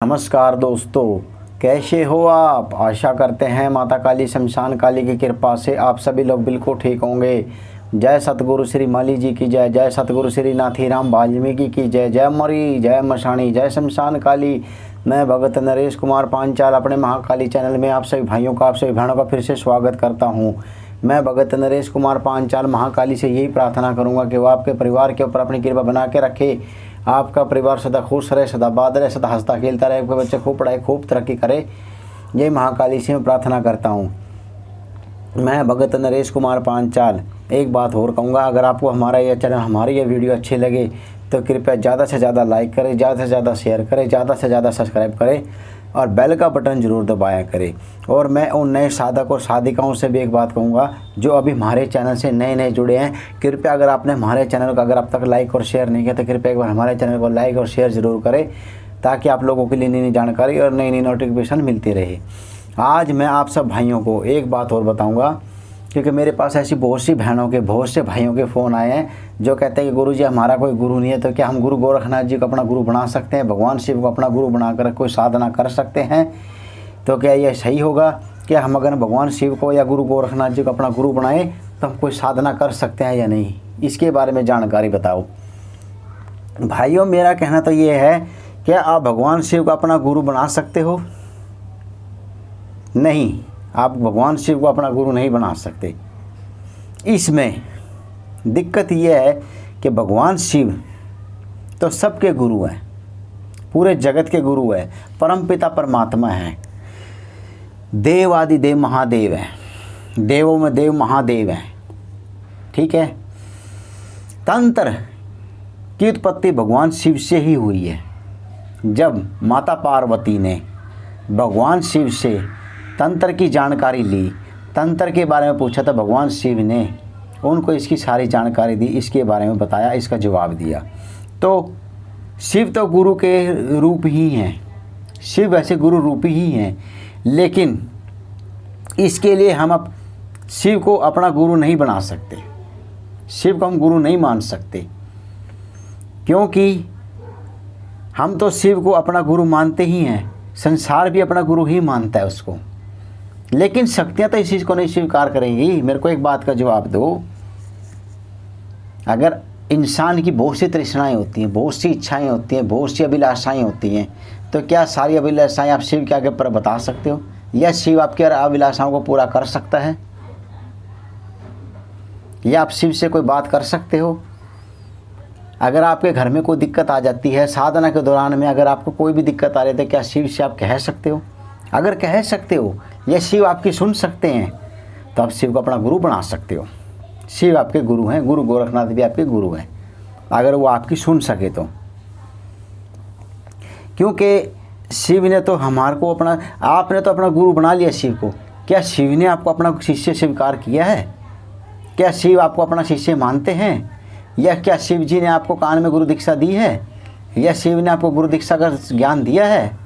नमस्कार दोस्तों, कैसे हो आप। आशा करते हैं माता काली शमशान काली की कृपा से आप सभी लोग बिल्कुल ठीक होंगे। जय सतगुरु श्री माली जी की जय, जय सतगुरु श्री नाथीराम वाल्मीकि की जय, जय मरी, जय मशाणी, जय शमशान काली। मैं भगत नरेश कुमार पांचाल अपने महाकाली चैनल में आप सभी भाइयों का, आप सभी बहनों का फिर से स्वागत करता हूँ। मैं भगत नरेश कुमार पांचाल महाकाली से यही प्रार्थना करूँगा कि वो आपके परिवार के ऊपर अपनी कृपा बना के रखे, आपका परिवार सदा खुश रहे, सदा आबाद रहे, सदा हंसता खेलता रहे, आपके बच्चे खूब पढ़ाई खूब तरक्की करे। ये महाकाली से मैं प्रार्थना करता हूँ। मैं भगत नरेश कुमार पांचाल एक बात और कहूँगा, अगर आपको हमारा ये चैनल, हमारी ये वीडियो अच्छी लगे तो कृपया ज़्यादा से ज़्यादा लाइक करें, ज़्यादा से ज़्यादा शेयर करें, ज़्यादा से ज़्यादा सब्सक्राइब करें और बेल का बटन ज़रूर दबाया करें। और मैं उन नए साधक और साधिकाओं से भी एक बात कहूँगा जो अभी हमारे चैनल से नए जुड़े हैं, कृपया अगर आपने हमारे चैनल को अगर अब तक लाइक और शेयर नहीं किया तो कृपया एक बार हमारे चैनल को लाइक और शेयर ज़रूर करें, ताकि आप लोगों के लिए नई जानकारी और नई नोटिफिकेशन मिलती रहे। आज मैं आप सब भाइयों को एक बात और बताऊँगा, क्योंकि मेरे पास ऐसी बहुत सी बहनों के, बहुत से भाइयों के फ़ोन आए हैं जो कहते हैं कि गुरु जी हमारा कोई गुरु नहीं है, तो क्या हम गुरु गोरखनाथ जी को अपना गुरु बना सकते हैं, भगवान शिव को अपना गुरु बनाकर कोई साधना कर सकते हैं? तो क्या यह सही होगा कि हम अगर भगवान शिव को या गुरु गोरखनाथ जी को अपना गुरु बनाएं तो हम कोई साधना कर सकते हैं या नहीं? इसके बारे में जानकारी बताओ भाइयों। मेरा कहना तो ये है, क्या आप भगवान शिव को अपना गुरु बना सकते हो? नहीं, आप भगवान शिव को अपना गुरु नहीं बना सकते। इसमें दिक्कत यह है कि भगवान शिव तो सबके गुरु हैं, पूरे जगत के गुरु हैं, परमपिता परमात्मा हैं, देव आदि देव महादेव हैं, देवों में देव महादेव हैं। ठीक है, तंत्र की उत्पत्ति भगवान शिव से ही हुई है। जब माता पार्वती ने भगवान शिव से तंत्र की जानकारी ली, तंत्र के बारे में पूछा तो भगवान शिव ने उनको इसकी सारी जानकारी दी, इसके बारे में बताया, इसका जवाब दिया। तो शिव तो गुरु के रूप ही हैं, शिव वैसे गुरु रूप ही हैं, लेकिन इसके लिए हम अब शिव को अपना गुरु नहीं बना सकते, शिव को हम गुरु नहीं मान सकते, क्योंकि हम तो शिव को अपना गुरु मानते ही हैं, संसार भी अपना गुरु ही मानता है उसको, लेकिन शक्तियाँ तो इस चीज़ को नहीं स्वीकार करेंगी। मेरे को एक बात का जवाब दो, अगर इंसान की बहुत सी तृष्णाएँ होती हैं, बहुत सी इच्छाएं होती हैं, बहुत सी अभिलाषाएं होती हैं, तो क्या सारी अभिलाषाएं आप शिव के आगे पर बता सकते हो, या शिव आपकी अभिलाषाओं को पूरा कर सकता है? या आप शिव से कोई बात कर सकते हो? अगर आपके घर में कोई दिक्कत आ जाती है साधना के दौरान में, अगर आपको कोई भी दिक्कत आ रही है, क्या शिव से आप कह सकते हो? अगर कह सकते हो या शिव आपकी सुन सकते हैं तो आप शिव को अपना गुरु बना सकते हो। शिव आपके गुरु हैं, गुरु गोरखनाथ भी आपके गुरु हैं, अगर वो आपकी सुन सके तो। क्योंकि शिव ने तो हमारे को अपना, आपने तो अपना गुरु बना लिया शिव को, क्या शिव ने आपको अपना शिष्य स्वीकार किया है? क्या शिव आपको अपना शिष्य मानते हैं? या क्या शिव जी ने आपको कान में गुरु दीक्षा दी है? या शिव ने आपको गुरु दीक्षा का ज्ञान दिया है?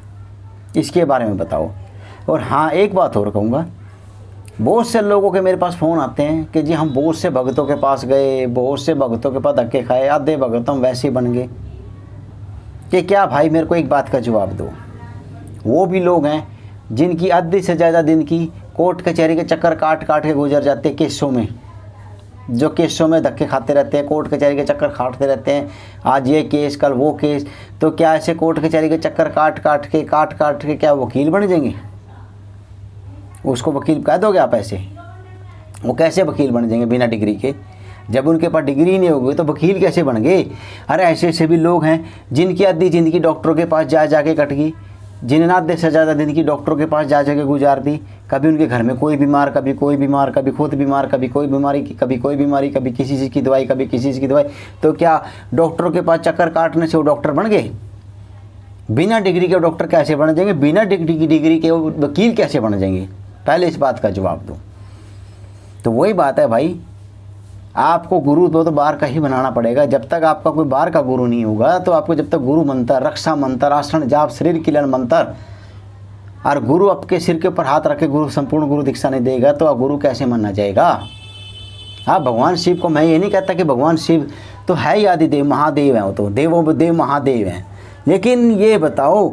इसके बारे में बताओ। और हाँ, एक बात और कहूँगा, बहुत से लोगों के मेरे पास फ़ोन आते हैं कि जी हम बहुत से भक्तों के पास गए, बहुत से भक्तों के पास धक्के खाए, आधे भगत हम वैसे ही बन गए। कि क्या भाई, मेरे को एक बात का जवाब दो, वो भी लोग हैं जिनकी आधी से ज़्यादा दिन की कोर्ट कचहरी के चक्कर काट के गुजर जाते हैं केसों में, जो केसों में धक्के खाते रहते हैं, कोर्ट कचहरी के चक्कर काटते रहते हैं, आज ये केस कल वो केस। तो क्या ऐसे कोर्ट कचहरी के चक्कर काट के क्या वकील बन जाएंगे? उसको वकील कह दोगे आप ऐसे? वो कैसे वकील बन जाएंगे बिना डिग्री के? जब उनके पास डिग्री नहीं होगी तो वकील कैसे बन गए? अरे ऐसे ऐसे भी लोग हैं जिनकी आधी ज़िंदगी डॉक्टरों के पास जा के कट गई, जिन्हें आधे से ज़्यादा ज़िंदगी डॉक्टरों के पास जा के गुजार दी। कभी उनके घर में कोई बीमार, कभी कोई बीमार, कभी खुद बीमार, कभी कोई बीमारी, कभी कोई बीमारी, कभी किसी चीज़ की दवाई, कभी किसी चीज़ की दवाई। तो क्या डॉक्टरों के पास चक्कर काटने से वो डॉक्टर बन गए? बिना डिग्री के डॉक्टर कैसे बन जाएंगे? बिना डिग्री के वकील कैसे बन जाएंगे? पहले इस बात का जवाब दो। तो वही बात है भाई, आपको गुरु तो बाहर का ही बनाना पड़ेगा। जब तक आपका कोई बाहर का गुरु नहीं होगा तो आपको जब तक गुरु मंत्र, रक्षा मंत्र, आसन जाप, शरीर किलन मंत्र और गुरु आपके सिर के ऊपर हाथ रख के गुरु संपूर्ण गुरु दीक्षा नहीं देगा तो आप गुरु कैसे माना जाएगा? हाँ, भगवान शिव को मैं ये नहीं कहता कि भगवान शिव तो है ही आदि देव महादेव हैं, वो तो देवों में देव महादेव हैं, लेकिन ये बताओ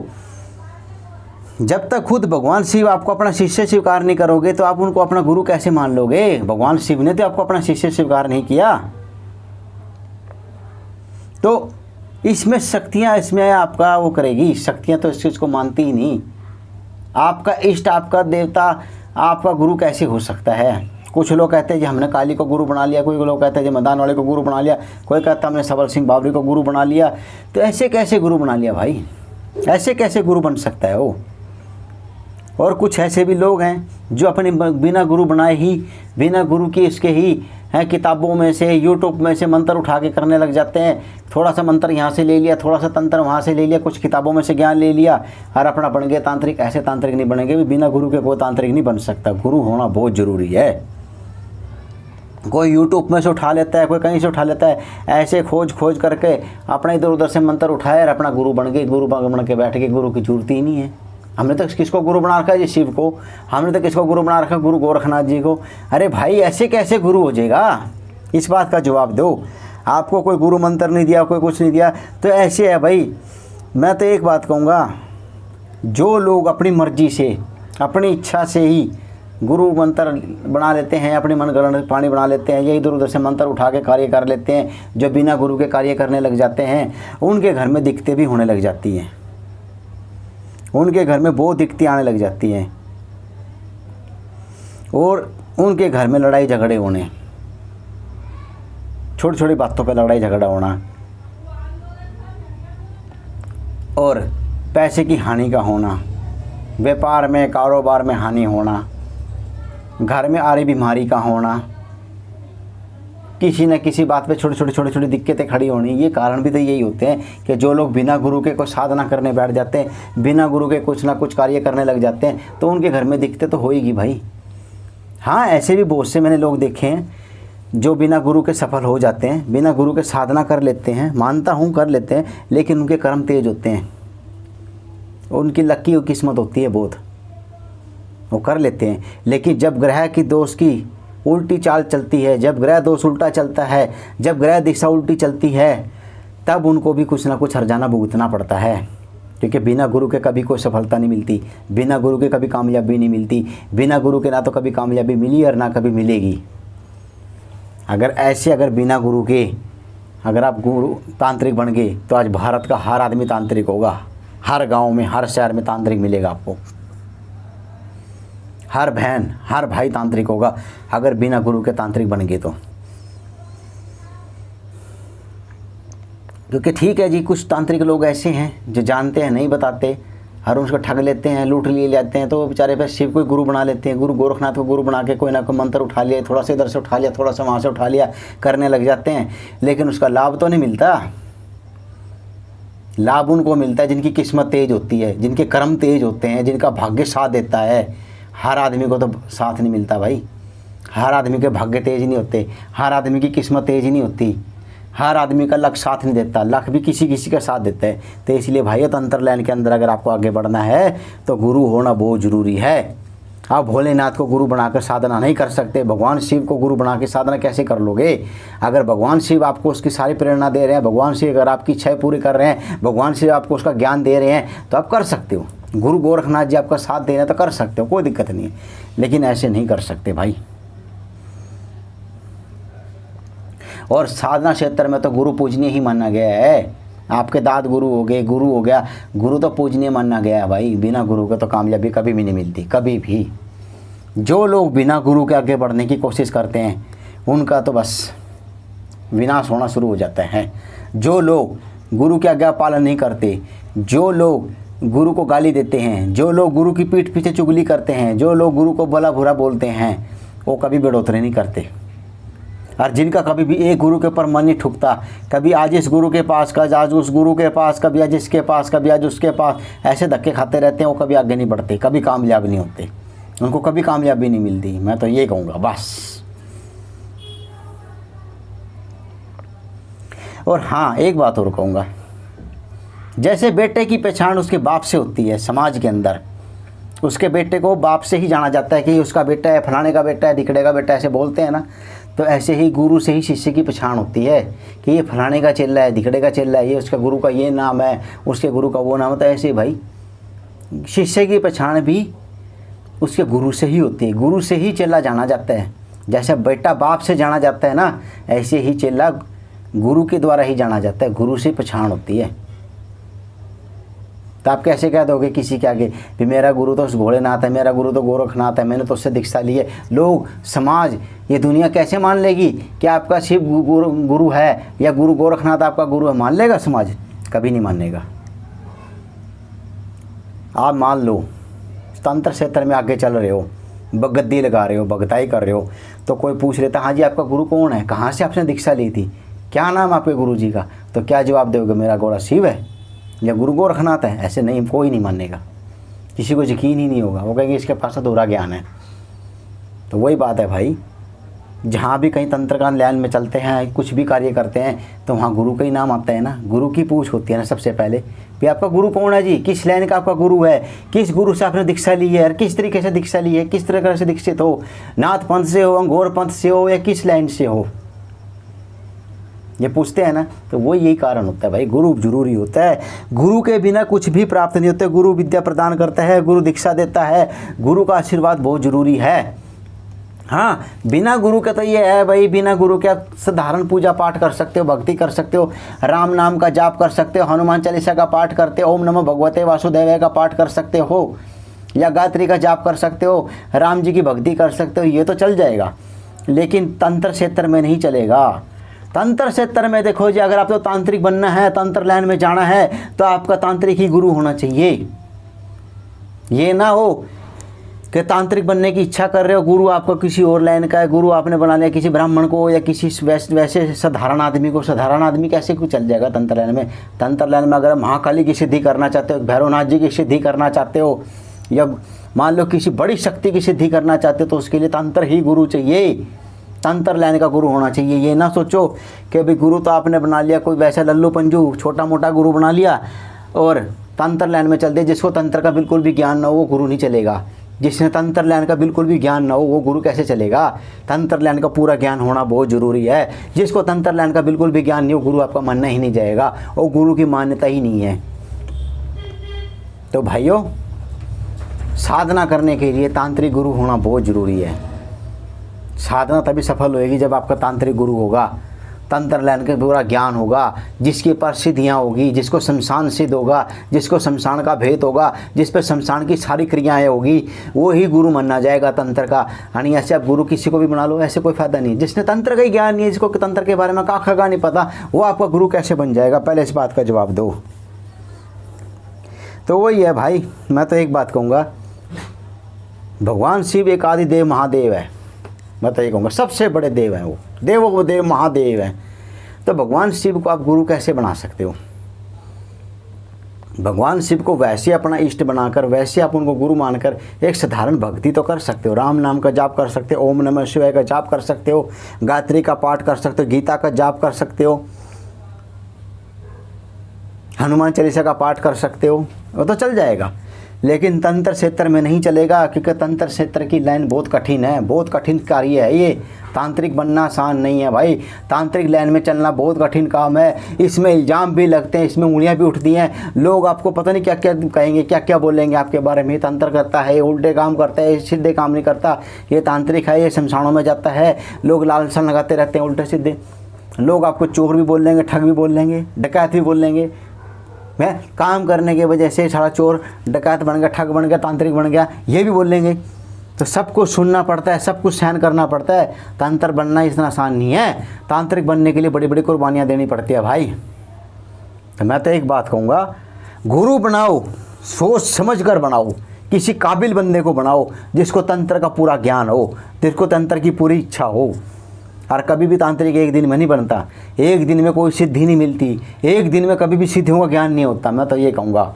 जब तक खुद भगवान शिव आपको अपना शिष्य स्वीकार नहीं करोगे तो आप उनको अपना गुरु कैसे मान लोगे? भगवान शिव ने तो आपको अपना शिष्य स्वीकार नहीं किया। तो इसमें शक्तियाँ, इसमें आपका वो करेगी, शक्तियाँ तो इस चीज़ को मानती ही नहीं। आपका इष्ट, आपका देवता, आपका गुरु कैसे हो सकता है? कुछ लोग कहते हैं जी हमने काली को गुरु बना लिया, कोई लोग कहते हैं जी मैदान वाले को गुरु बना लिया, कोई कहता हमने सबल सिंह बाबरी को गुरु बना लिया। तो ऐसे कैसे गुरु बना लिया भाई? ऐसे कैसे गुरु बन सकता है वो? और कुछ ऐसे भी लोग हैं जो अपने बिना गुरु बनाए ही, बिना गुरु की इसके ही हैं, किताबों में से, यूट्यूब में से मंत्र उठा के करने लग जाते हैं। थोड़ा सा मंत्र यहाँ से ले लिया, थोड़ा सा तंत्र वहाँ से ले लिया, कुछ किताबों में से ज्ञान ले लिया और अपना बन गए तांत्रिक। ऐसे तांत्रिक नहीं बनेंगे, भी बिना गुरु के कोई तांत्रिक नहीं बन सकता। गुरु होना बहुत ज़रूरी है। कोई यूट्यूब में से उठा लेता है, कोई कहीं से उठा लेता है, ऐसे खोज खोज करके अपना इधर उधर से मंत्र उठाए और अपना गुरु बन गए। गुरु बन के बैठ के, गुरु की जरूरत ही नहीं है। हमने तो किसको गुरु बना रखा है जी? शिव को। हमने तो किसको गुरु बना रखा है? गुरु गोरखनाथ जी को। अरे भाई ऐसे कैसे गुरु हो जाएगा? इस बात का जवाब दो। आपको कोई गुरु मंत्र नहीं दिया, कोई कुछ नहीं दिया, तो ऐसे है भाई। मैं तो एक बात कहूँगा, जो लोग अपनी मर्जी से, अपनी इच्छा से ही गुरु मंत्र बना लेते हैं, अपने मनगढ़ंत पानी बना लेते हैं, या इधर उधर से मंत्र उठा के कार्य कर लेते हैं, जो बिना गुरु के कार्य करने लग जाते हैं, उनके घर में दिक्कतें भी होने लग जाती हैं। उनके घर में बहुत दिक्कतें आने लग जाती हैं और उनके घर में लड़ाई झगड़े होने, छोटी छोटी बातों पे लड़ाई झगड़ा होना और पैसे की हानि का होना, व्यापार में, कारोबार में हानि होना, घर में आ रही बीमारी का होना, किसी न किसी बात पे छोटी छोटी दिक्कतें खड़ी होनी। ये कारण भी तो यही होते हैं कि जो लोग बिना गुरु के कोई साधना करने बैठ जाते हैं, बिना गुरु के कुछ ना कुछ कार्य करने लग जाते हैं, तो उनके घर में दिक्कतें तो होएगी भाई। हाँ, ऐसे भी बहुत से मैंने लोग देखे हैं जो बिना गुरु के सफल हो जाते हैं, बिना गुरु के साधना कर लेते हैं, मानता हूँ कर लेते हैं, लेकिन उनके कर्म तेज होते हैं, उनकी लकी और किस्मत होती है बहुत, वो कर लेते हैं। लेकिन जब ग्रह की दोष की उल्टी चाल चलती है, जब ग्रह दोष उल्टा चलता है, जब ग्रह दिशा उल्टी चलती है, तब उनको भी कुछ ना कुछ हर्जाना भुगतना पड़ता है। क्योंकि बिना गुरु के कभी कोई सफलता नहीं मिलती, बिना गुरु के कभी कामयाबी नहीं मिलती, बिना गुरु के ना तो कभी कामयाबी मिली और ना कभी मिलेगी। अगर बिना गुरु के अगर आप गुरु तांत्रिक बन गए तो आज भारत का हर आदमी तांत्रिक होगा। हर गांव में, हर शहर में तांत्रिक मिलेगा आपको। हर बहन, हर भाई तांत्रिक होगा अगर बिना गुरु के तांत्रिक बन गए तो। क्योंकि ठीक है जी, कुछ तांत्रिक लोग ऐसे हैं जो जानते हैं, नहीं बताते और उसको ठग लेते हैं, लूट लिए जाते हैं, तो वो बेचारे फिर शिव को गुरु बना लेते हैं। गुरु गोरखनाथ को गुरु बना के कोई ना कोई मंत्र उठा लिया, थोड़ा सा इधर से उठा लिया, थोड़ा सा वहाँ से उठा लिया, करने लग जाते हैं, लेकिन उसका लाभ तो नहीं मिलता। लाभ उनको मिलता है जिनकी किस्मत तेज होती है, जिनके कर्म तेज होते हैं, जिनका भाग्य साथ देता है। हर आदमी को तो साथ नहीं मिलता भाई, हर आदमी के भाग्य तेज नहीं होते, हर आदमी की किस्मत तेज नहीं होती, हर आदमी का लक साथ नहीं देता, लक भी किसी किसी का साथ देता है। तो इसलिए भाई तंत्र लाइन के अंदर अगर आपको आगे बढ़ना है तो गुरु होना बहुत ज़रूरी है। आप भोलेनाथ को गुरु बनाकर साधना नहीं कर सकते, भगवान शिव को गुरु बना के साधना कैसे कर लोगे? अगर भगवान शिव आपको उसकी सारी प्रेरणा दे रहे हैं, भगवान शिव अगर आपकी इच्छाएं पूरी कर रहे हैं, भगवान शिव आपको उसका ज्ञान दे रहे हैं, तो आप कर सकते हो। गुरु गोरखनाथ जी आपका साथ दे रहे हैं तो कर सकते हो, कोई दिक्कत नहीं है। लेकिन ऐसे नहीं कर सकते भाई। और साधना क्षेत्र में तो गुरु पूजनीय ही माना गया है। आपके दाद गुरु हो गए, गुरु हो गया, गुरु तो पूजनीय माना गया है भाई। बिना गुरु के तो कामयाबी कभी भी नहीं मिलती, कभी भी। जो लोग बिना गुरु के आगे बढ़ने की कोशिश करते हैं उनका तो बस विनाश होना शुरू हो जाता है। जो लोग गुरु की आज्ञा पालन नहीं करते, जो लोग गुरु को गाली देते हैं, जो लोग गुरु की पीठ पीछे चुगली करते हैं, जो लोग गुरु को भला बुरा बोलते हैं, वो कभी बढ़ोतरी नहीं करते। और जिनका कभी भी एक गुरु के ऊपर मन नहीं ठुकता, कभी आज इस गुरु के पास, कभी आज उस गुरु के पास, कभी आज इसके पास, कभी आज उसके पास, ऐसे धक्के खाते रहते हैं, वो कभी आगे नहीं बढ़ते, कभी कामयाब नहीं होते, उनको कभी कामयाबी नहीं मिलती। मैं तो ये कहूँगा बस। और हाँ, एक बात और कहूँगा, जैसे बेटे की पहचान उसके बाप से होती है समाज के अंदर, उसके बेटे को बाप से ही जाना जाता है कि उसका बेटा है, फलाने का बेटा है, ढिकड़े का बेटा, ऐसे बोलते हैं ना। तो ऐसे ही गुरु से ही शिष्य की पहचान होती है कि ये फलाने का चेला है, ढिकड़े का चेला है, ये उसका गुरु का ये नाम है, उसके गुरु का वो नाम है। तो ऐसे भाई शिष्य की पहचान भी उसके गुरु से ही होती है। गुरु से ही चेला जाना जाता है। जैसे बेटा बाप से जाना जाता है ना, ऐसे ही चेला गुरु के द्वारा ही जाना जाता है। गुरु से पहचान होती है। तो आप कैसे कह दोगे किसी के आगे भी मेरा गुरु तो भोलेनाथ है, मेरा गुरु तो गोरखनाथ है, मैंने तो उससे दीक्षा ली है। लोग, समाज, ये दुनिया कैसे मान लेगी कि आपका शिव गुरु है या गुरु गोरखनाथ आपका गुरु है? मान लेगा समाज? कभी नहीं मानेगा। आप मान लो तंत्र क्षेत्र में आगे चल रहे हो, गद्दी लगा रहे हो, भगताई कर रहे हो, तो कोई पूछ लेता हाँ जी आपका गुरु कौन है, कहाँ से आपने दीक्षा ली थी, क्या नाम आपके गुरु जी का? तो क्या जवाब दोगे? मेरा गोरा शिव है या गुरु गोरखनाथ है? ऐसे नहीं, कोई नहीं मानेगा, किसी को यकीन ही नहीं होगा। वो कहेंगे इसके पास अधूरा ज्ञान है। तो वही बात है भाई, जहाँ भी कहीं तंत्र का लाइन में चलते हैं, कुछ भी कार्य करते हैं, तो वहाँ गुरु का ही नाम आता है ना। गुरु की पूछ होती है ना सबसे पहले कि आपका गुरु कौन है जी, किस लाइन का आपका गुरु है, किस गुरु से आपने दीक्षा ली है, किस तरीके से दीक्षा ली है, किस तरह से दीक्षित हो, नाथ पंथ से हो, अंगोर पंथ से हो, या किस लाइन से हो, ये पूछते हैं ना। तो वो यही कारण होता है भाई, गुरु जरूरी होता है। गुरु के बिना कुछ भी प्राप्त नहीं होता। गुरु विद्या प्रदान करता है, गुरु दीक्षा देता है, गुरु का आशीर्वाद बहुत जरूरी है। हाँ, बिना गुरु के तो ये है भाई, बिना गुरु के आप साधारण पूजा पाठ कर सकते हो, भक्ति कर सकते हो, राम नाम का जाप कर सकते हो, हनुमान चालीसा का पाठ करते हो, ओम नमो भगवते वासुदेवाय का पाठ कर सकते हो, या गायत्री का जाप कर सकते हो, राम जी की भक्ति कर सकते हो, ये तो चल जाएगा। लेकिन तंत्र क्षेत्र में नहीं चलेगा। तंत्र क्षेत्र में देखो जी, अगर आपको तांत्रिक बनना है, तंत्र लाइन में जाना है, तो आपका तांत्रिक ही गुरु होना चाहिए। ये ना हो कि तांत्रिक बनने की इच्छा कर रहे हो, गुरु आपका किसी और लाइन का है, गुरु आपने बना लिया किसी ब्राह्मण को या किसी वैसे साधारण आदमी को। साधारण आदमी कैसे कुछ चल जाएगा तंत्र लाइन में? तंत्र लाइन में अगर महाकाली की सिद्धि करना चाहते हो, भैरवनाथ जी की सिद्धि करना चाहते हो, या मान लो किसी बड़ी शक्ति की सिद्धि करना चाहते हो, तो उसके लिए तंत्र ही गुरु चाहिए, तंत्र लाइन का गुरु होना चाहिए। ये ना सोचो कि भाई गुरु तो आपने बना लिया कोई वैसा लल्लू पंजू छोटा मोटा गुरु बना लिया और तंत्र लाइन में चल दे। जिसको तंत्र का बिल्कुल भी ज्ञान ना हो वो गुरु नहीं चलेगा। जिसने तंत्र लाइन का बिल्कुल भी ज्ञान ना हो वो गुरु कैसे चलेगा? तंत्र लाइन का पूरा ज्ञान होना बहुत ज़रूरी है। जिसको तंत्र लाइन का बिल्कुल भी ज्ञान नहीं हो, गुरु आपका मानना ही नहीं जाएगा और गुरु की मान्यता ही नहीं है। तो भाइयों, साधना करने के लिए तांत्रिक गुरु होना बहुत ज़रूरी है। साधना तभी सफल होएगी जब आपका तांत्रिक गुरु होगा, तंत्र लाइन का पूरा ज्ञान होगा, जिसके पास सिद्धियाँ होगी, जिसको शमशान सिद्ध होगा, जिसको शमशान का भेद होगा, जिस पर शमशान की सारी क्रियाएं होगी, वो ही गुरु माना जाएगा तंत्र का। यानी ऐसे आप गुरु किसी को भी बना लो, ऐसे कोई फायदा नहीं। जिसने तंत्र का ही ज्ञान नहीं है, जिसको तंत्र के बारे में काखा का नहीं पता, वो आपका गुरु कैसे बन जाएगा? पहले इस बात का जवाब दो। तो वही है भाई, मैं तो एक बात कहूँगा, भगवान शिव एक आदि देव महादेव है। मैं तो ये कहूँगा सबसे बड़े देव हैं वो, देवों को देव महादेव हैं। तो भगवान शिव को आप गुरु कैसे बना सकते हो? भगवान शिव को वैसे अपना इष्ट बनाकर, वैसे आप उनको गुरु मानकर एक साधारण भक्ति तो कर सकते हो। राम नाम का जाप कर सकते हो, ओम नमः शिवाय का जाप कर सकते हो, गायत्री का पाठ कर सकते हो, गीता का जाप कर सकते हो, हनुमान चालीसा का पाठ कर सकते हो, वो तो चल जाएगा। लेकिन तंत्र क्षेत्र में नहीं चलेगा, क्योंकि तंत्र क्षेत्र की लाइन बहुत कठिन है, बहुत कठिन कार्य है ये। तांत्रिक बनना आसान नहीं है भाई, तांत्रिक लाइन में चलना बहुत कठिन काम है। इसमें इल्ज़ाम भी लगते हैं, इसमें उंगलियां भी उठती हैं। लोग आपको पता नहीं क्या क्या कहेंगे, क्या क्या बोलेंगे आपके बारे में। तंत्र करता है, उल्टे काम करता है, सीधे काम नहीं करता, ये तांत्रिक है, ये शमशानों में जाता है। लोग लालसन लगाते रहते हैं उल्टे सीधे। लोग आपको चोर भी बोल लेंगे, ठग भी बोल लेंगे, डकैत भी बोल लेंगे। मैं काम करने की वजह से सारा चोर डकैत बन गया, ठग बन गया, तांत्रिक बन गया, ये भी बोल लेंगे। तो सब कुछ सुनना पड़ता है, सब कुछ सहन करना पड़ता है। तंत्र बनना इतना आसान नहीं है। तांत्रिक बनने के लिए बड़ी बड़ी कुर्बानियाँ देनी पड़ती है भाई। तो मैं तो एक बात कहूँगा, गुरु बनाओ, सोच समझ कर बनाओ, किसी काबिल बंदे को बनाओ जिसको तंत्र का पूरा ज्ञान हो, जिसको तंत्र की पूरी इच्छा हो। और कभी भी तांत्रिक एक दिन में नहीं बनता, एक दिन में कोई सिद्धि नहीं मिलती, एक दिन में कभी भी सिद्धियों का ज्ञान नहीं होता। मैं तो ये कहूँगा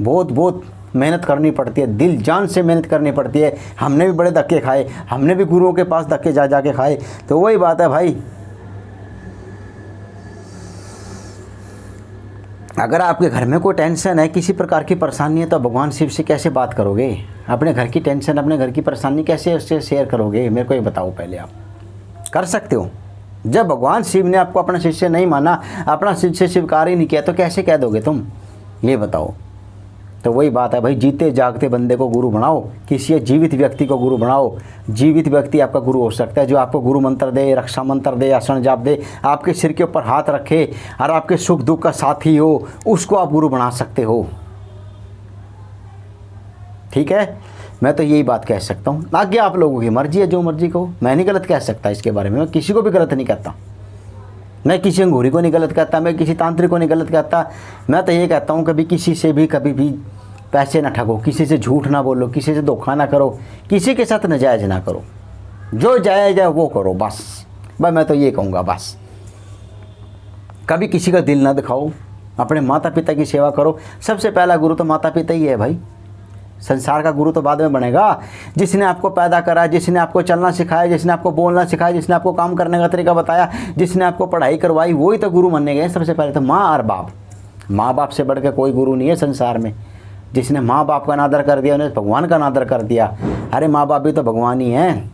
बहुत बहुत मेहनत करनी पड़ती है, दिल जान से मेहनत करनी पड़ती है। हमने भी बड़े धक्के खाए, हमने भी गुरुओं के पास धक्के जा जा के खाए। तो वही बात है भाई, अगर आपके घर में कोई टेंशन है, किसी प्रकार की परेशानी है, तो भगवान शिव से कैसे बात करोगे? अपने घर की टेंशन, अपने घर की परेशानी कैसे उससे शेयर करोगे? मेरे को ये बताओ। पहले आप कर सकते हो? जब भगवान शिव ने आपको अपना शिष्य नहीं माना, अपना शिष्य स्वीकार ही नहीं किया, तो कैसे कह दोगे तुम? ये बताओ। तो वही बात है भाई, जीते जागते बंदे को गुरु बनाओ, किसी जीवित व्यक्ति को गुरु बनाओ। जीवित व्यक्ति आपका गुरु हो सकता है, जो आपको गुरु मंत्र दे, रक्षा मंत्र दे, आसन जाप दे, आपके सिर के ऊपर हाथ रखे और आपके सुख दुख का साथी हो, उसको आप गुरु बना सकते हो। ठीक है, मैं तो यही बात कह सकता हूँ। आगे आप लोगों की मर्जी है, जो मर्जी कहो, मैं नहीं गलत कह सकता इसके बारे में, मैं किसी को भी गलत नहीं कहता, मैं किसी अंगूरी को नहीं गलत कहता, मैं किसी तांत्रिक को नहीं गलत कहता। मैं तो ये कहता हूँ कभी किसी से भी कभी भी पैसे ना ठगो, किसी से झूठ ना बोलो, किसी से धोखा ना करो, किसी के साथ नाजायज़ ना करो, जो जायज़ है वो करो बस। मैं तो ये कहूँगा बस, कभी किसी का दिल ना दिखाओ, अपने माता पिता की सेवा करो। सबसे पहला गुरु तो माता पिता ही है भाई, संसार का गुरु तो बाद में बनेगा। जिसने आपको पैदा करा, जिसने आपको चलना सिखाया, जिसने आपको बोलना सिखाया, जिसने आपको काम करने का तरीका बताया, जिसने आपको पढ़ाई करवाई, वही तो गुरु माने गए। सबसे पहले तो माँ और बाप, माँ बाप से बढ़ के कोई गुरु नहीं है संसार में। जिसने माँ बाप का अनादर कर दिया, उन्हें भगवान का अनादर कर दिया। अरे माँ बाप भी तो भगवान ही हैं।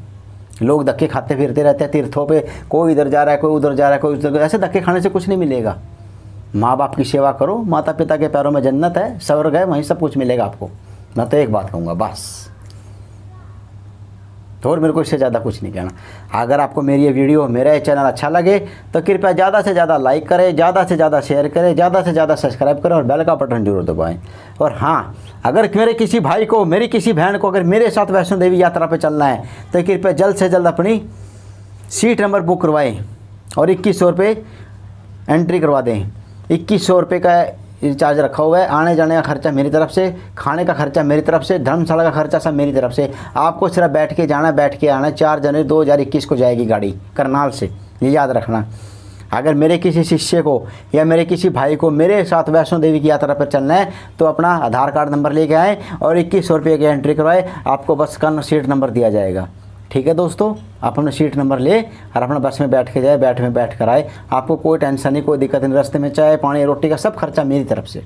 लोग धक्के खाते फिरते रहते हैं तीर्थों पे, कोई इधर जा रहा है, कोई उधर जा रहा है, कोई उधर। ऐसे धक्के खाने से कुछ नहीं मिलेगा। माँ बाप की सेवा करो, माता पिता के पैरों में जन्नत है, स्वर्ग है, वहीं सब कुछ मिलेगा आपको। मैं तो एक बात कहूँगा बस, तो और मेरे को इससे ज़्यादा कुछ नहीं कहना। अगर आपको मेरी ये वीडियो, मेरा ये चैनल अच्छा लगे तो कृपया ज़्यादा से ज़्यादा लाइक करें, ज़्यादा से ज़्यादा शेयर करें, ज़्यादा से ज़्यादा सब्सक्राइब करें और बेल का बटन जरूर दबाएं। और हाँ, अगर मेरे किसी भाई को, मेरी किसी बहन को अगर मेरे साथ वैष्णो देवी यात्रा पर चलना है तो कृपया जल्द से जल्द अपनी सीट नंबर बुक करवाएँ और 2100 रुपये एंट्री करवा दें। 2100 रुपये का रिचार्ज रखा हुआ है। आने जाने का खर्चा मेरी तरफ से, खाने का खर्चा मेरी तरफ से, धर्मशाला का खर्चा सब मेरी तरफ से। आपको सिर्फ बैठ के जाना, बैठ के आना। 4 जनवरी 2021 को जाएगी गाड़ी करनाल से, ये याद रखना। अगर मेरे किसी शिष्य को या मेरे किसी भाई को मेरे साथ वैष्णो देवी की यात्रा पर चलना है तो अपना आधार कार्ड नंबर लेके आएँ और 2100 रुपये की एंट्री करवाए। आपको बस का सीट नंबर दिया जाएगा। ठीक है दोस्तों, आप अपना सीट नंबर ले और अपना बस में बैठ के जाए, बैठ कर आए। आपको कोई टेंशन नहीं, कोई दिक्कत नहीं। रास्ते में चाय पानी रोटी का सब खर्चा मेरी तरफ से।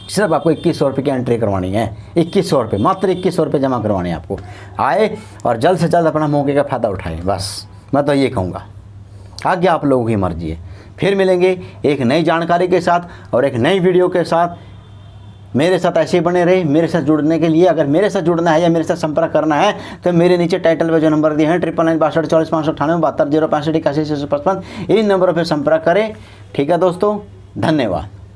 सिर्फ आपको 2100 रुपये की एंट्री करवानी है। 2100 रुपये, मात्र 2100 रुपये जमा करवाने हैं आपको। आए और जल्द से जल्द अपना मौके का फ़ायदा उठाएं। बस मैं तो ये कहूँगा, आगे आप लोगों की मर्जी है। फिर मिलेंगे एक नई जानकारी के साथ और एक नई वीडियो के साथ। मेरे साथ ऐसे ही बने रहे। मेरे साथ जुड़ने के लिए, अगर मेरे साथ जुड़ना है या मेरे साथ संपर्क करना है तो मेरे नीचे टाइटल पे जो नंबर दिए हैं 9992644598 065 81 655, इन नंबरों पर संपर्क करें। ठीक है दोस्तों, धन्यवाद।